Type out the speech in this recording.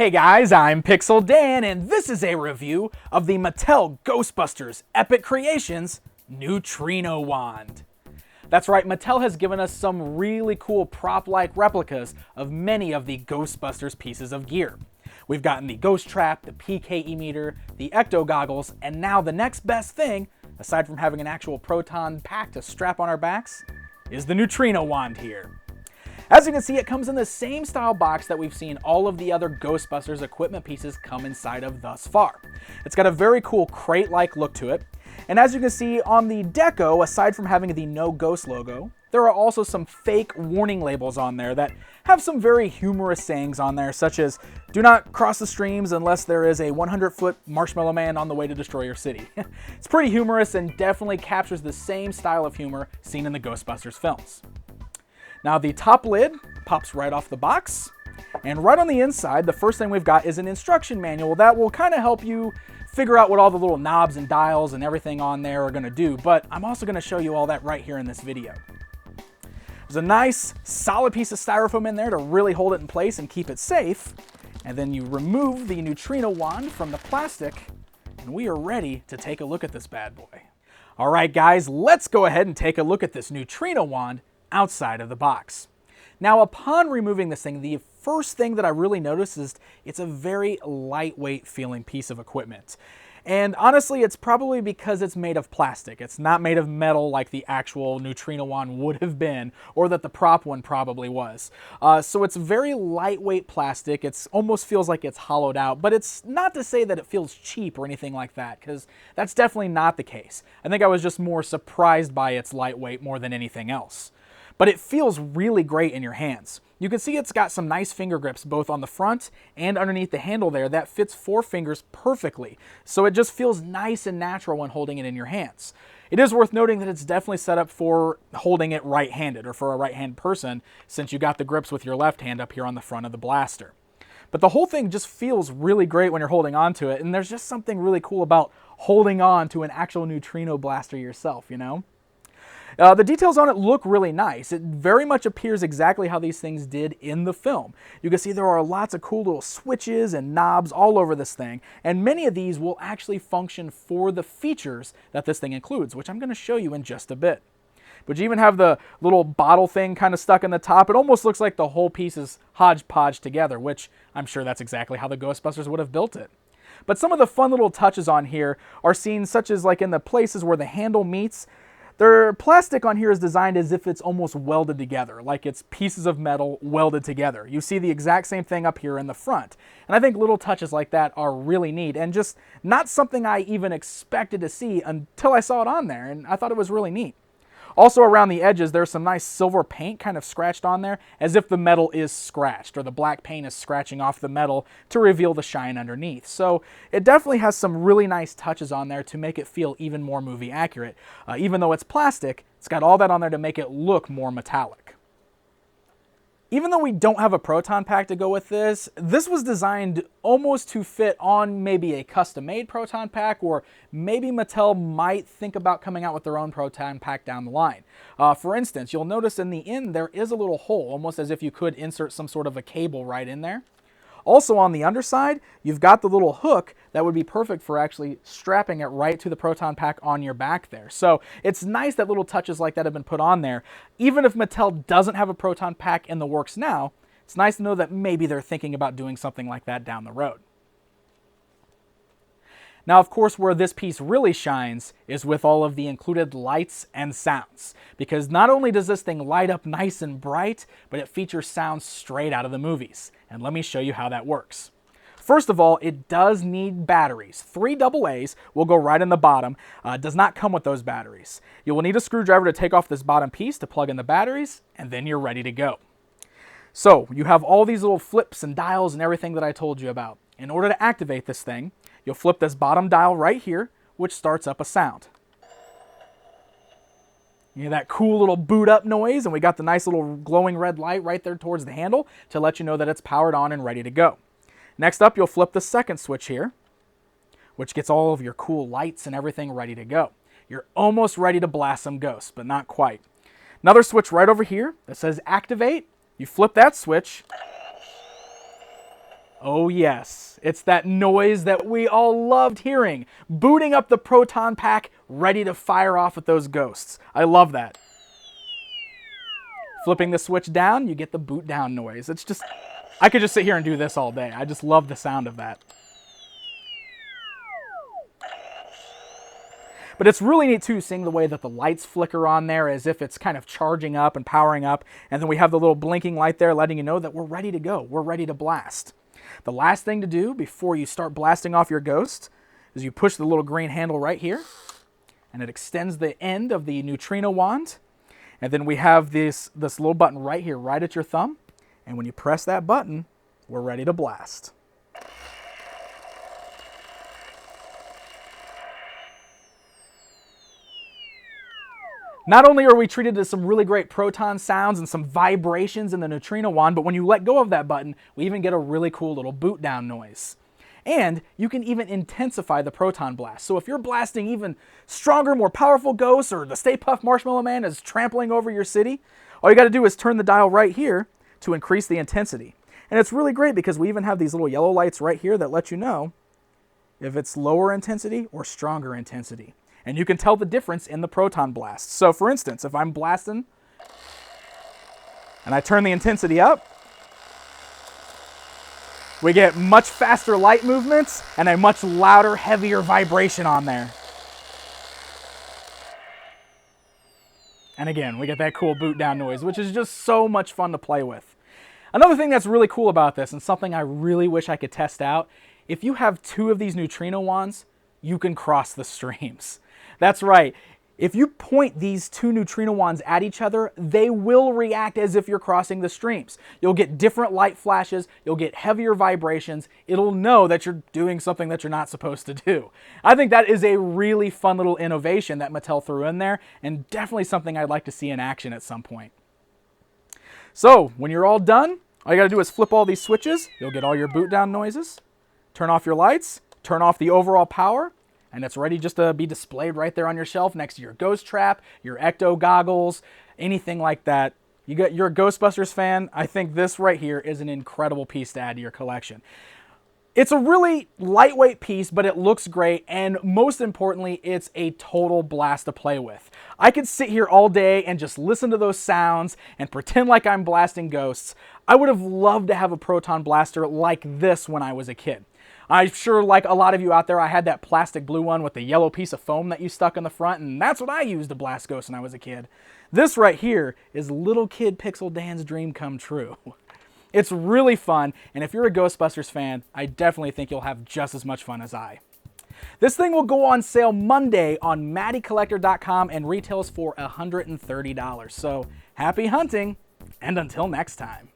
Hey guys, I'm Pixel Dan, and this is a review of the Mattel Ghostbusters Epic Creations Neutrino Wand. That's right, Mattel has given us some really cool prop-like replicas of many of the Ghostbusters pieces of gear. We've gotten the Ghost Trap, the PKE Meter, the Ecto Goggles, and now the next best thing, aside from having an actual proton pack to strap on our backs, is the Neutrino Wand here. As you can see, it comes in the same style box that we've seen all of the other Ghostbusters equipment pieces come inside of thus far. It's got a very cool crate-like look to it, and as you can see on the deco, aside from having the No Ghost logo, there are also some fake warning labels on there that have some very humorous sayings on there, such as, "Do not cross the streams unless there is a 100-foot marshmallow man on the way to destroy your city." It's pretty humorous and definitely captures the same style of humor seen in the Ghostbusters films. Now the top lid pops right off the box, and right on the inside, the first thing we've got is an instruction manual that will kind of help you figure out what all the little knobs and dials and everything on there are going to do, but I'm also going to show you all that right here in this video. There's a nice solid piece of styrofoam in there to really hold it in place and keep it safe, and then you remove the Neutrino Wand from the plastic, and we are ready to take a look at this bad boy. Alright guys, let's go ahead and take a look at this Neutrino Wand outside of the box. Now, upon removing this thing, the first thing that I really noticed is it's a very lightweight feeling piece of equipment. And honestly, it's probably because it's made of plastic. It's not made of metal like the actual Neutrino Wand would have been, or that the prop one probably was. So it's very lightweight plastic. It almost feels like it's hollowed out, but it's not to say that it feels cheap or anything like that, because that's definitely not the case. I think I was just more surprised by its lightweight more than anything else. But it feels really great in your hands. You can see it's got some nice finger grips both on the front and underneath the handle there that fits 4 fingers perfectly. So it just feels nice and natural when holding it in your hands. It is worth noting that it's definitely set up for holding it right-handed or for a right-hand person, since you got the grips with your left hand up here on the front of the blaster. But the whole thing just feels really great when you're holding on to it, and there's just something really cool about holding on to an actual neutrino blaster yourself, you know? The details on it look really nice. It very much appears exactly how these things did in the film. You can see there are lots of cool little switches and knobs all over this thing, and many of these will actually function for the features that this thing includes, which I'm going to show you in just a bit. But you even have the little bottle thing kind of stuck in the top. It almost looks like the whole piece is hodgepodge together, which I'm sure that's exactly how the Ghostbusters would have built it. But some of the fun little touches on here are seen such as like in the places where the handle meets. Their plastic on here is designed as if it's almost welded together, like it's pieces of metal welded together. You see the exact same thing up here in the front. And I think little touches like that are really neat and just not something I even expected to see until I saw it on there, and I thought it was really neat. Also around the edges, there's some nice silver paint kind of scratched on there, as if the metal is scratched, or the black paint is scratching off the metal to reveal the shine underneath. So it definitely has some really nice touches on there to make it feel even more movie accurate. Even though it's plastic, it's got all that on there to make it look more metallic. Even though we don't have a proton pack to go with this, this was designed almost to fit on maybe a custom-made proton pack, or maybe Mattel might think about coming out with their own proton pack down the line. For instance, you'll notice in the end there is a little hole, almost as if you could insert some sort of a cable right in there. Also on the underside, you've got the little hook that would be perfect for actually strapping it right to the proton pack on your back there. So it's nice that little touches like that have been put on there. Even if Mattel doesn't have a proton pack in the works now, it's nice to know that maybe they're thinking about doing something like that down the road. Now, of course, where this piece really shines is with all of the included lights and sounds, because not only does this thing light up nice and bright, but it features sounds straight out of the movies. And let me show you how that works. First of all, it does need batteries. 3 AA's will go right in the bottom. Does not come with those batteries. You will need a screwdriver to take off this bottom piece to plug in the batteries, and then you're ready to go. So you have all these little flips and dials and everything that I told you about. In order to activate this thing, you'll flip this bottom dial right here, which starts up a sound. You hear that cool little boot up noise, and we got the nice little glowing red light right there towards the handle to let you know that it's powered on and ready to go. Next up, you'll flip the second switch here, which gets all of your cool lights and everything ready to go. You're almost ready to blast some ghosts, but not quite. Another switch right over here that says activate. You flip that switch. Oh yes, it's that noise that we all loved hearing, booting up the proton pack, ready to fire off with those ghosts. I love that. Flipping the switch down, you get the boot down noise. It's just, I could just sit here and do this all day. I just love the sound of that. But it's really neat too, seeing the way that the lights flicker on there as if it's kind of charging up and powering up. And then we have the little blinking light there letting you know that we're ready to go. We're ready to blast. The last thing to do before you start blasting off your ghost is you push the little green handle right here, and it extends the end of the Neutrino Wand. And then we have this little button right here, right at your thumb. And when you press that button, we're ready to blast. Not only are we treated to some really great proton sounds and some vibrations in the Neutrino Wand, but when you let go of that button, we even get a really cool little boot down noise. And you can even intensify the proton blast. So if you're blasting even stronger, more powerful ghosts, or the Stay Puft Marshmallow Man is trampling over your city, all you got to do is turn the dial right here to increase the intensity. And it's really great because we even have these little yellow lights right here that let you know if it's lower intensity or stronger intensity. And you can tell the difference in the proton blast. So for instance, if I'm blasting and I turn the intensity up, we get much faster light movements and a much louder, heavier vibration on there. And again, we get that cool boot down noise, which is just so much fun to play with. Another thing that's really cool about this, and something I really wish I could test out, if you have two of these Neutrino Wands, you can cross the streams. That's right. If you point these two Neutrino Wands at each other, they will react as if you're crossing the streams. You'll get different light flashes, you'll get heavier vibrations, it'll know that you're doing something that you're not supposed to do. I think that is a really fun little innovation that Mattel threw in there, and definitely something I'd like to see in action at some point. So, when you're all done, all you gotta do is flip all these switches, you'll get all your boot down noises, turn off your lights, turn off the overall power, and it's ready just to be displayed right there on your shelf next to your ghost trap, your Ecto Goggles, anything like that. You're a Ghostbusters fan, I think this right here is an incredible piece to add to your collection. It's a really lightweight piece, but it looks great, and most importantly, it's a total blast to play with. I could sit here all day and just listen to those sounds and pretend like I'm blasting ghosts. I would have loved to have a Proton Blaster like this when I was a kid. I'm sure, like a lot of you out there, I had that plastic blue one with the yellow piece of foam that you stuck on the front, and that's what I used to blast ghosts when I was a kid. This right here is little kid Pixel Dan's dream come true. It's really fun, and if you're a Ghostbusters fan, I definitely think you'll have just as much fun as I. This thing will go on sale Monday on MattyCollector.com and retails for $130. So happy hunting, and until next time.